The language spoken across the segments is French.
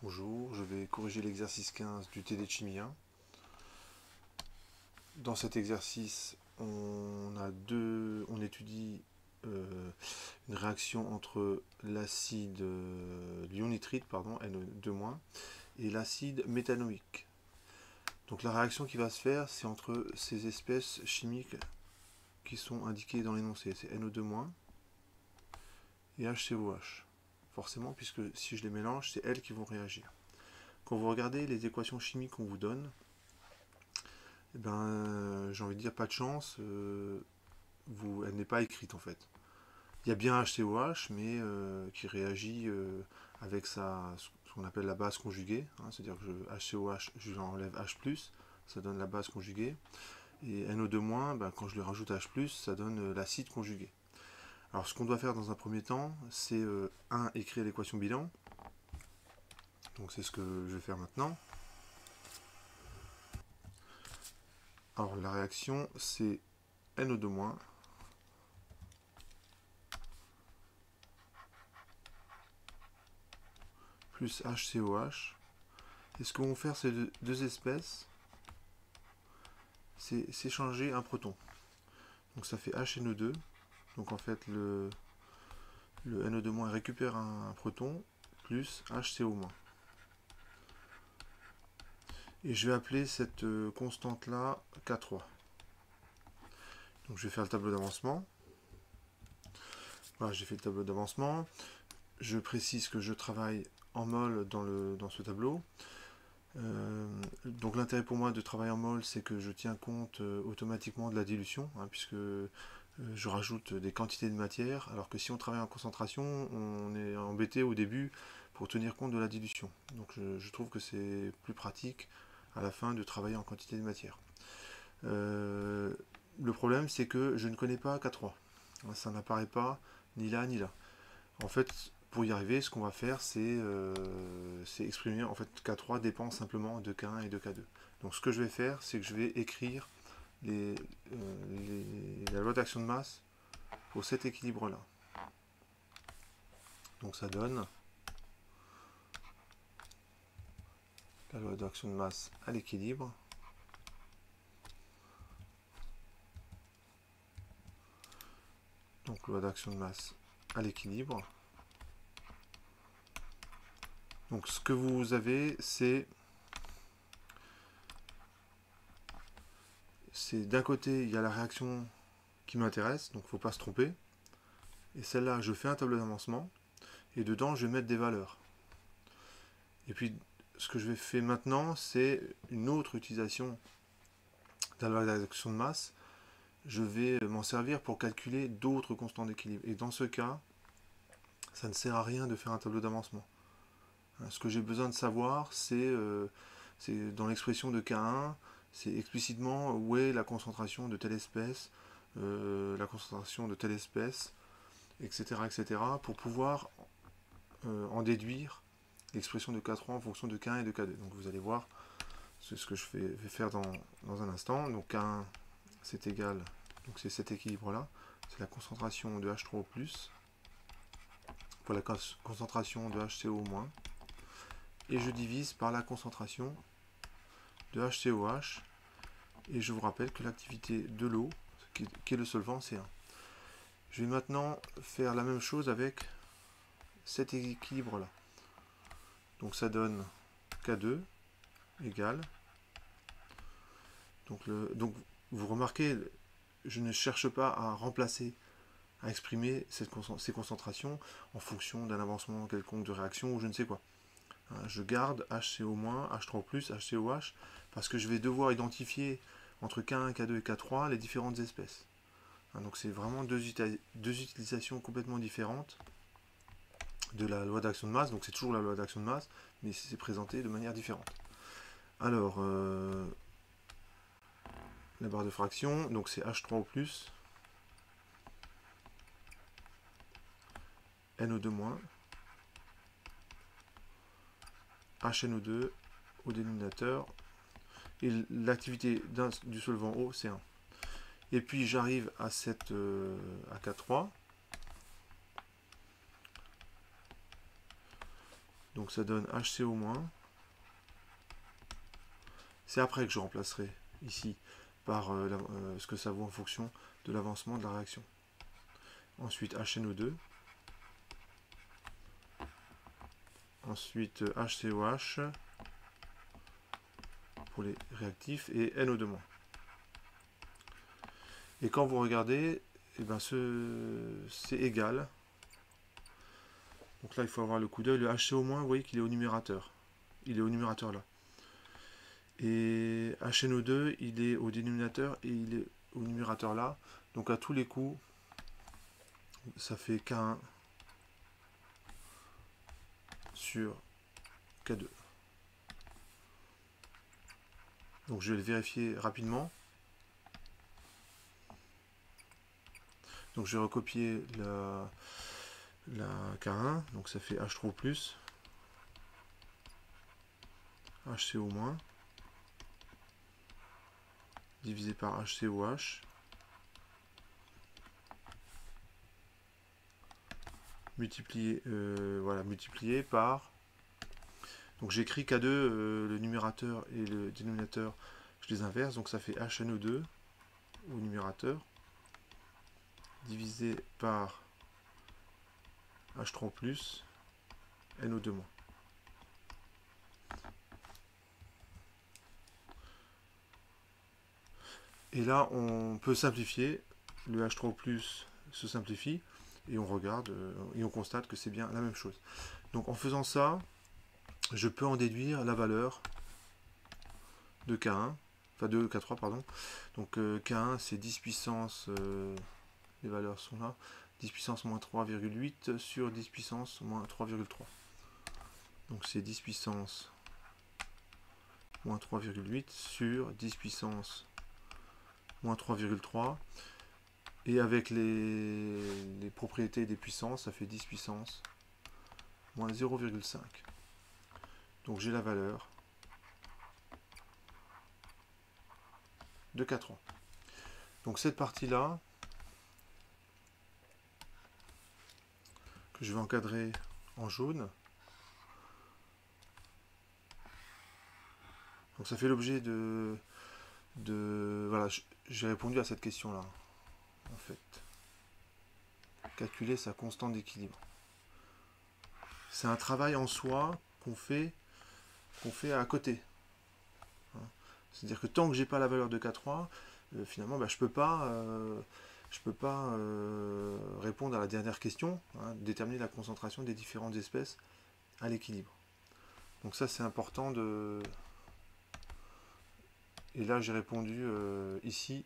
Bonjour, je vais corriger l'exercice 15 du TD de chimie 1. Dans cet exercice, on étudie une réaction entre l'acide l'ion nitrite, pardon, NO2-, et l'acide méthanoïque. Donc la réaction qui va se faire, c'est entre ces espèces chimiques qui sont indiquées dans l'énoncé. C'est NO2- et HCOH. Forcément, puisque si je les mélange, c'est elles qui vont réagir. Quand vous regardez les équations chimiques qu'on vous donne, eh ben, j'ai envie de dire pas de chance, elle n'est pas écrite en fait. Il y a bien HCOH, mais qui réagit avec ce qu'on appelle la base conjuguée, hein, c'est-à-dire que HCOH, je lui enlève H+, ça donne la base conjuguée, et NO2-, ben, quand je lui rajoute H+, ça donne l'acide conjugué. Alors ce qu'on doit faire dans un premier temps, c'est écrire l'équation bilan, donc c'est ce que je vais faire maintenant. Alors la réaction, c'est NO2- plus HCOH. Et ce que vont faire ces deux espèces, c'est s'échanger un proton. Donc ça fait HNO2. Donc en fait, le NO2- récupère un proton plus HCO-. Et je vais appeler cette constante-là K3. Donc je vais faire le tableau d'avancement. Voilà, j'ai fait le tableau d'avancement. Je précise que je travaille en mol dans ce tableau. Donc l'intérêt pour moi de travailler en mol, c'est que je tiens compte automatiquement de la dilution, hein, puisque je rajoute des quantités de matière, alors que si on travaille en concentration, on est embêté au début pour tenir compte de la dilution. Donc je trouve que c'est plus pratique à la fin de travailler en quantité de matière. Le problème, c'est que je ne connais pas K3. Ça n'apparaît pas ni là ni là. En fait, pour y arriver, ce qu'on va faire, c'est exprimer. En fait, K3 dépend simplement de K1 et de K2. Donc, ce que je vais faire, c'est que je vais écrire la loi d'action de masse pour cet équilibre-là. Donc, ça donne la loi d'action de masse à l'équilibre. Donc, loi d'action de masse à l'équilibre. Donc, ce que vous avez, c'est d'un côté, il y a la réaction qui m'intéresse, donc il ne faut pas se tromper. Et celle-là, je fais un tableau d'avancement, et dedans, je vais mettre des valeurs. Et puis, ce que je vais faire maintenant, c'est une autre utilisation de la loi d'action de masse. Je vais m'en servir pour calculer d'autres constants d'équilibre. Et dans ce cas, ça ne sert à rien de faire un tableau d'avancement. Ce que j'ai besoin de savoir, c'est dans l'expression de K1, c'est explicitement où est la concentration de telle espèce, la concentration de telle espèce, etc., etc., pour pouvoir en déduire l'expression de K3 en fonction de K1 et de K2. Donc vous allez voir, c'est ce que je vais faire dans un instant. Donc K1, c'est égal, donc c'est cet équilibre-là, c'est la concentration de H3O+, pour la concentration de HCO-, et je divise par la concentration de HCOH, et je vous rappelle que l'activité de l'eau, qui est le solvant, c'est 1. Je vais maintenant faire la même chose avec cet équilibre-là. Donc ça donne K2 égale. Donc vous remarquez, je ne cherche pas à remplacer, à exprimer ces concentrations en fonction d'un avancement quelconque de réaction ou je ne sais quoi. Je garde HCO-, H3+, HCOH, parce que je vais devoir identifier entre K1, K2 et K3 les différentes espèces. Donc c'est vraiment deux utilisations complètement différentes de la loi d'action de masse. Donc c'est toujours la loi d'action de masse, mais c'est présenté de manière différente. Alors, la barre de fraction, donc c'est H3O+, NO2-, HNO2 au dénominateur, et l'activité du solvant eau, c'est 1. Et puis j'arrive à K3. Donc ça donne HCO-. C'est après que je remplacerai ici par ce que ça vaut en fonction de l'avancement de la réaction. Ensuite HNO2. Ensuite HCOH pour les réactifs et NO2-. Et quand vous regardez, eh ben c'est égal. Donc là, il faut avoir le coup d'œil. Le HCO-, vous voyez qu'il est au numérateur. Il est au numérateur là. Et HNO2, il est au dénominateur et il est au numérateur là. Donc à tous les coups, ça fait K1 sur K2. Donc je vais le vérifier rapidement. Donc je vais recopier la K1, donc ça fait H3+, HCO-, divisé par HCOH, multiplié par, donc j'écris K2, le numérateur et le dénominateur, je les inverse, donc ça fait HNO2 au numérateur, divisé par H3+, NO2-. Et là, on peut simplifier. Le H3+ se simplifie et on regarde et on constate que c'est bien la même chose. Donc en faisant ça, je peux en déduire la valeur de K1, enfin de K3, pardon. Donc K1, c'est 10 puissance, les valeurs sont là, 10 puissance moins 3,8 sur 10 puissance moins 3,3. Donc c'est 10 puissance moins 3,8 sur 10 puissance moins 3,3. Et avec les propriétés des puissances, ça fait 10 puissance moins 0,5. Donc j'ai la valeur de K3. Donc cette partie-là, que je vais encadrer en jaune, donc ça fait l'objet voilà, j'ai répondu à cette question-là, en fait. Calculer sa constante d'équilibre. C'est un travail en soi qu'on fait à côté. C'est-à-dire que tant que j'ai pas la valeur de K3, finalement, je peux pas répondre à la dernière question, déterminer la concentration des différentes espèces à l'équilibre. Donc ça, c'est important de... Et là, j'ai répondu ici.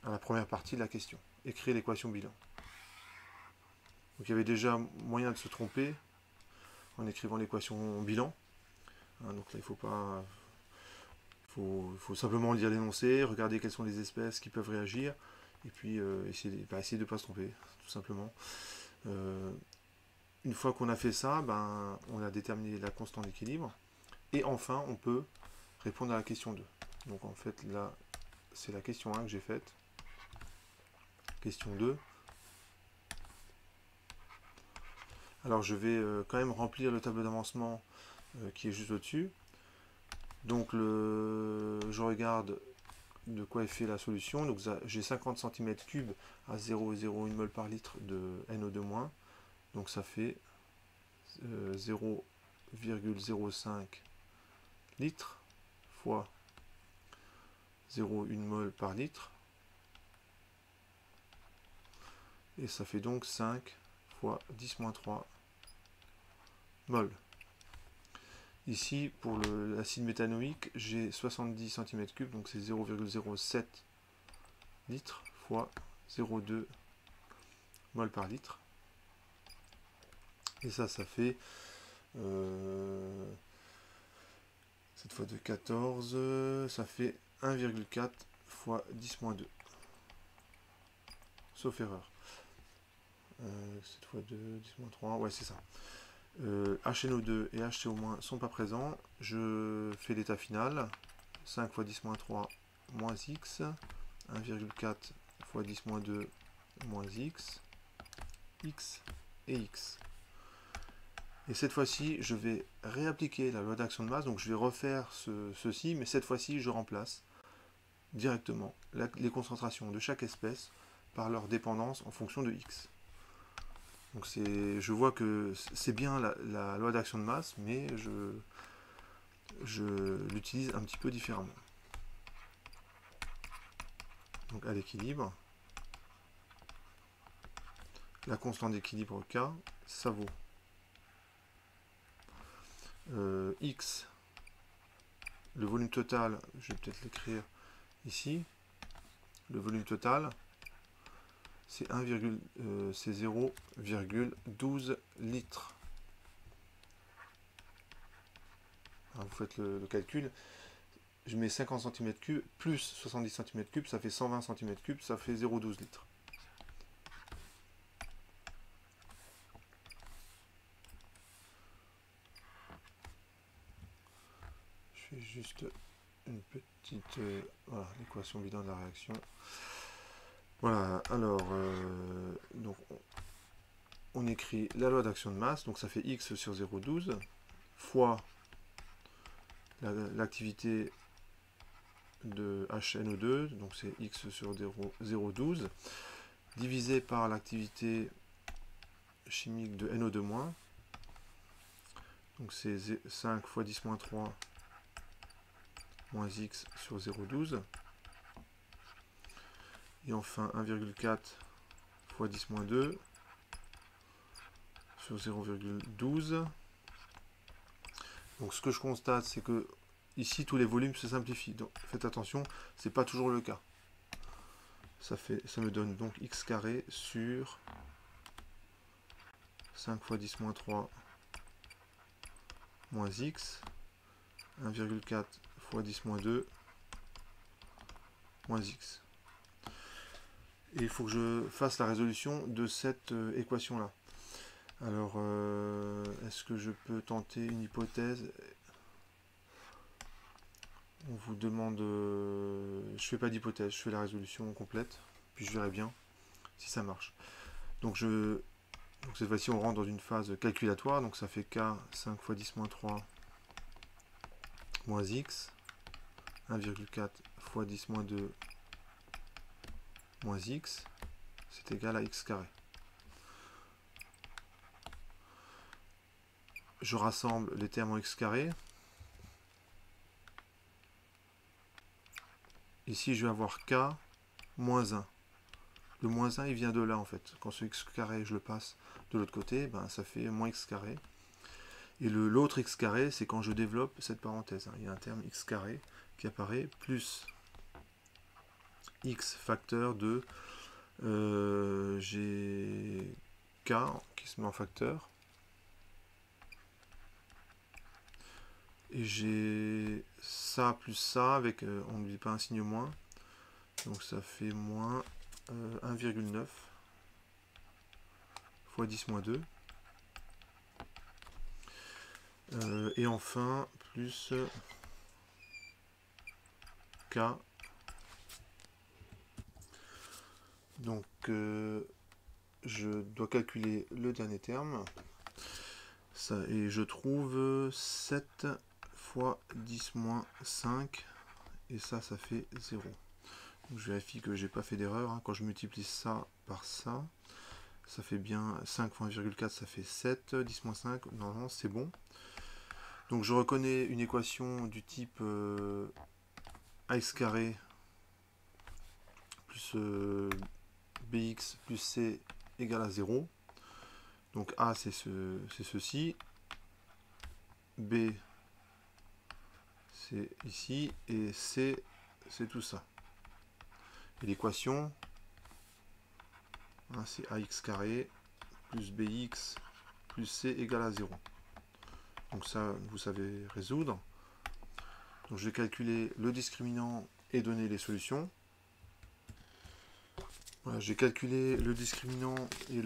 À la première partie de la question. Écrire l'équation bilan. Donc il y avait déjà moyen de se tromper en écrivant l'équation bilan. Donc là, il faut simplement lire l'énoncé, regarder quelles sont les espèces qui peuvent réagir, et puis essayer de ne pas se tromper, tout simplement. Une fois qu'on a fait ça, on a déterminé la constante d'équilibre, et enfin, on peut répondre à la question 2. Donc en fait, là, c'est la question 1 que j'ai faite. Question 2. Alors je vais quand même remplir le tableau d'avancement qui est juste au-dessus. Donc je regarde de quoi est fait la solution. Donc j'ai 50 cm3 à 0,01 mol par litre de NO2-. Donc ça fait 0,05 litres fois 0,1 mol par litre. Et ça fait donc 5 fois 10-3 mol. Ici, pour l'acide méthanoïque, j'ai 70 cm3, donc c'est 0,07 litres fois 0,2 mol par litre. Et ça fait cette fois de 14, ça fait 1,4 fois 10-2. Sauf erreur. Cette fois de 10-3, ouais c'est ça. HNO2 et HCO- sont pas présents. Je fais l'état final. 5 fois 10-3 moins x. 1,4 fois 10 moins 2 moins x, x et x. Et cette fois-ci, je vais réappliquer la loi d'action de masse, donc je vais refaire ceci, mais cette fois-ci, je remplace directement les concentrations de chaque espèce par leur dépendance en fonction de x. Donc je vois que c'est bien la loi d'action de masse, mais je l'utilise un petit peu différemment. Donc à l'équilibre, la constante d'équilibre K, ça vaut x, le volume total, je vais peut-être l'écrire ici, le volume total, c'est 0,12 litres. Alors vous faites le calcul, je mets 50 cm3 plus 70 cm3, ça fait 120 cm3, ça fait 0,12 litres. Je fais juste une petite voilà, l'équation bilan de la réaction. Voilà, alors donc on écrit la loi d'action de masse, donc ça fait x sur 0,12 fois l'activité de HNO2, donc c'est x sur 0,12, divisé par l'activité chimique de NO2-, donc c'est 5 fois 10 moins 3 moins x sur 0,12, et enfin 1,4 fois 10 moins 2 sur 0,12. Donc ce que je constate, c'est que ici tous les volumes se simplifient. Donc faites attention, c'est pas toujours le cas. Ça me donne donc x carré sur 5 fois 10 moins 3 moins x, 1,4 fois 10 moins 2 moins x. Et il faut que je fasse la résolution de cette équation-là. Alors, est-ce que je peux tenter une hypothèse? On vous demande... je fais pas d'hypothèse, je fais la résolution complète, puis je verrai bien si ça marche. Donc cette fois-ci, on rentre dans une phase calculatoire, donc ça fait K 5 fois 10 moins 3 moins x, 1,4 fois 10 moins 2 moins x, c'est égal à x carré. Je rassemble les termes en x carré. Ici, je vais avoir k moins 1. Le moins 1, il vient de là, en fait. Quand ce x carré, je le passe de l'autre côté, ben, ça fait moins x carré. Et l'autre x carré, c'est quand je développe cette parenthèse. Il y a un terme x carré qui apparaît, plus x facteur de... j'ai k qui se met en facteur. Et j'ai ça plus ça, avec, on n'oublie pas un signe moins. Donc ça fait moins 1,9 fois 10 moins 2. Et enfin, plus K. Donc, je dois calculer le dernier terme. Ça, et je trouve 7 fois 10 moins 5. Et ça fait 0. Donc, je vérifie que j'ai pas fait d'erreur. Hein. Quand je multiplie ça par ça, ça fait bien 5 fois 1,4, ça fait 7. 10 moins 5, normalement c'est bon. Donc je reconnais une équation du type ax carré plus bx plus c égale à 0. Donc a c'est ceci, b c'est ici, et c c'est tout ça. Et l'équation, hein, c'est ax carré plus bx plus c égale à 0. Donc ça, vous savez résoudre. Donc je vais calculer le discriminant et donner les solutions. Voilà, j'ai calculé le discriminant et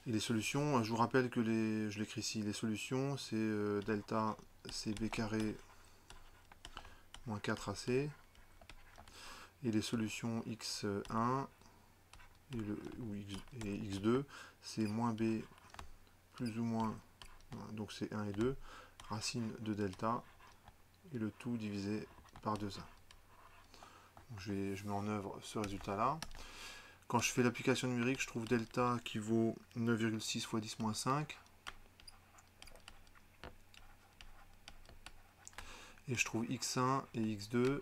les solutions. Je vous rappelle que je l'écris ici, les solutions, c'est delta cb carré moins 4ac Et les solutions x1 et x2, c'est moins b plus ou moins, donc c'est 1 et 2, racine de delta, et le tout divisé par 2a. Donc je mets en œuvre ce résultat-là. Quand je fais l'application numérique, je trouve delta qui vaut 9,6 fois 10 moins 5. Et je trouve x1 et x2.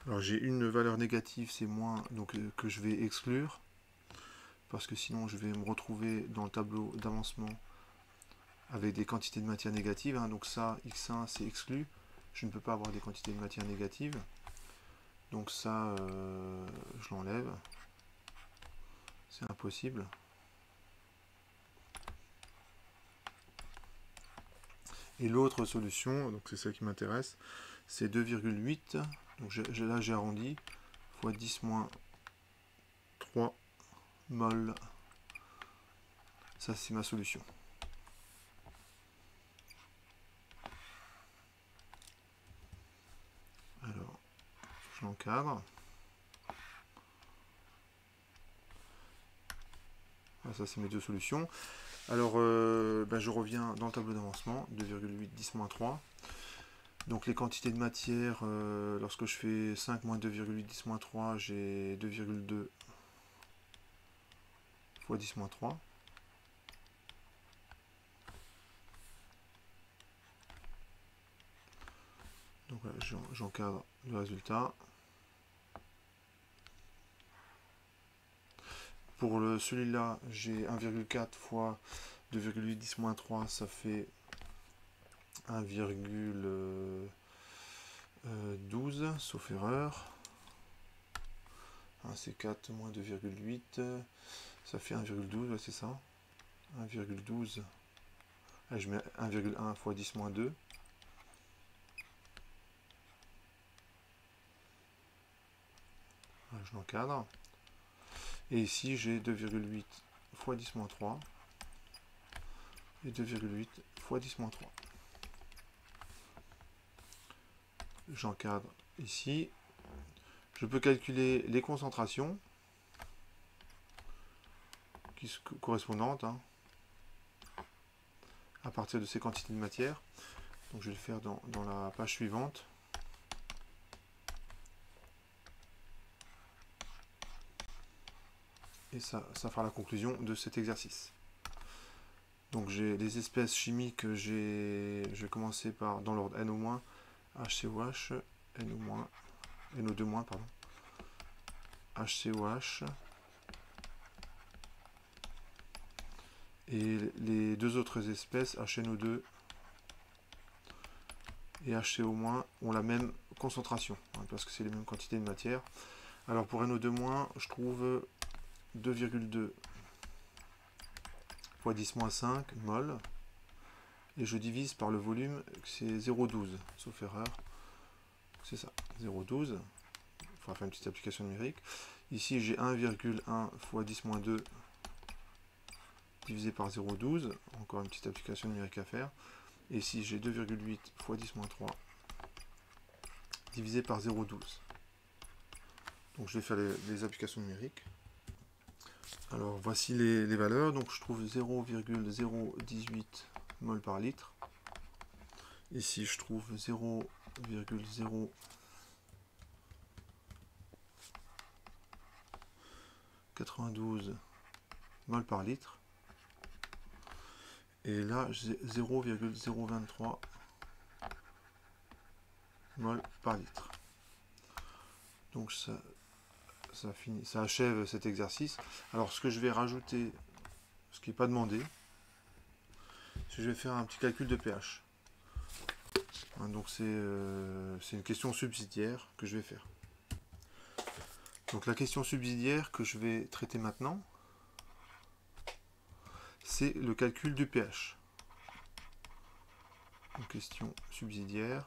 Alors j'ai une valeur négative, c'est moins, donc que je vais exclure. Parce que sinon je vais me retrouver dans le tableau d'avancement avec des quantités de matière négatives. Donc ça, x1, c'est exclu. Je ne peux pas avoir des quantités de matière négatives. Donc ça, je l'enlève. C'est impossible. Et l'autre solution, donc c'est ça qui m'intéresse, c'est 2,8. Donc là j'ai arrondi, fois 10 moins 3 mol. Ça c'est ma solution. Alors, je l'encadre. Ça c'est mes deux solutions. Alors, je reviens dans le tableau d'avancement, 2,8, 10 moins 3. Donc les quantités de matière, lorsque je fais 5 moins 2,8, 10 moins 3, j'ai 2,2 fois 10 moins 3. Donc voilà, j'encadre le résultat. Pour celui-là, j'ai 1,4 fois 2,8, 10 moins 3, ça fait 1,12, sauf erreur. C'est 4 moins 2,8, ça fait 1,12, ouais, c'est ça. 1,12. Je mets 1,1 fois 10 moins 2. Je l'encadre. Et ici, j'ai 2,8 fois 10 moins 3 et 2,8 fois 10 moins 3. J'encadre ici. Je peux calculer les concentrations correspondantes à partir de ces quantités de matière. Donc je vais le faire dans la page suivante. Et ça fera la conclusion de cet exercice. Donc j'ai les espèces chimiques, je vais commencer par dans l'ordre NO-, HCOH, NO-, NO2-, pardon, HCOH, et les deux autres espèces, HNO2 et HCO- ont la même concentration, parce que c'est les mêmes quantités de matière. Alors pour NO2-, je trouve 2,2 fois 10 moins 5 mol, et je divise par le volume, c'est 0,12, sauf erreur, c'est ça, 0,12. Il faudra faire une petite application numérique. Ici j'ai 1,1 fois 10 moins 2 divisé par 0,12, encore une petite application numérique à faire. Et ici j'ai 2,8 fois 10 moins 3 divisé par 0,12. Donc je vais faire les applications numériques. Alors voici les valeurs. Donc je trouve 0,018 mol par litre. Ici je trouve 0,092 mol par litre. Et là j'ai 0,023 mol par litre. Donc ça achève cet exercice. Alors ce que je vais rajouter, ce qui n'est pas demandé, c'est que je vais faire un petit calcul de pH. Donc c'est une question subsidiaire que je vais faire. Donc la question subsidiaire que je vais traiter maintenant, c'est le calcul du pH. Donc, question subsidiaire.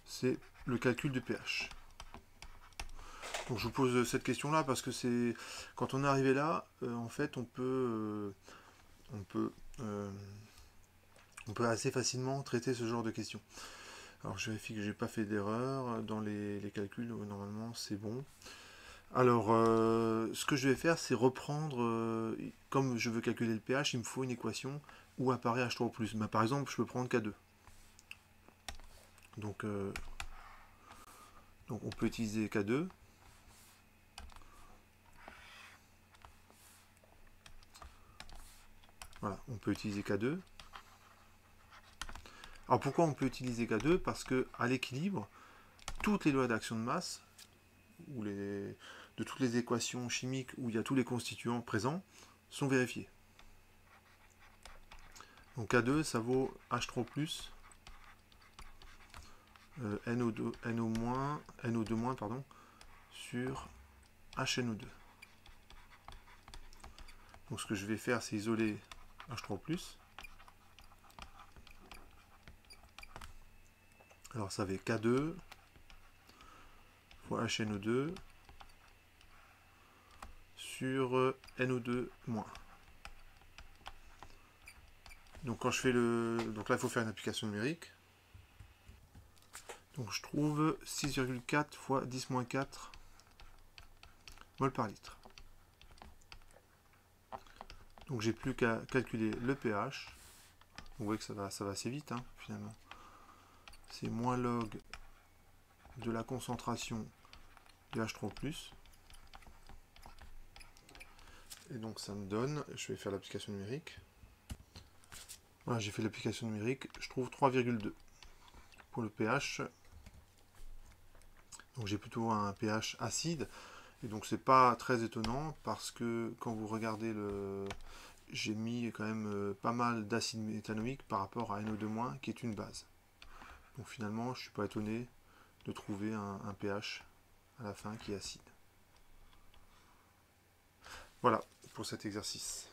C'est le calcul du pH. Donc je vous pose cette question là parce que c'est quand on est arrivé là, en fait on peut on peut assez facilement traiter ce genre de questions. Alors je vérifie que j'ai pas fait d'erreur dans les calculs, normalement c'est bon. Alors ce que je vais faire, c'est reprendre, comme je veux calculer le pH, il me faut une équation où apparaît H3+. Bah, par exemple, je peux prendre K2. Donc on peut utiliser K2. Voilà, on peut utiliser K2. Alors pourquoi on peut utiliser K2? Parce que à l'équilibre, toutes les lois d'action de masse, ou de toutes les équations chimiques où il y a tous les constituants présents, sont vérifiées. Donc K2, ça vaut H3+, NO2, NO2-, pardon, sur HNO2. Donc ce que je vais faire, c'est isoler H3+. Alors ça fait K2 fois HNO2 sur NO2-. Donc quand je fais donc là il faut faire une application numérique. Donc je trouve 6,4 fois 10-4 mol par litre. Donc j'ai plus qu'à calculer le pH. Vous voyez que ça va assez vite, hein, finalement. C'est moins log de la concentration de H3+. Et donc ça me donne, je vais faire l'application numérique. Voilà, j'ai fait l'application numérique, je trouve 3,2 pour le pH. Donc j'ai plutôt un pH acide. Et donc c'est pas très étonnant parce que quand vous regardez j'ai mis quand même pas mal d'acide méthanoïque par rapport à NO2- qui est une base. Donc finalement je suis pas étonné de trouver un pH à la fin qui est acide. Voilà pour cet exercice.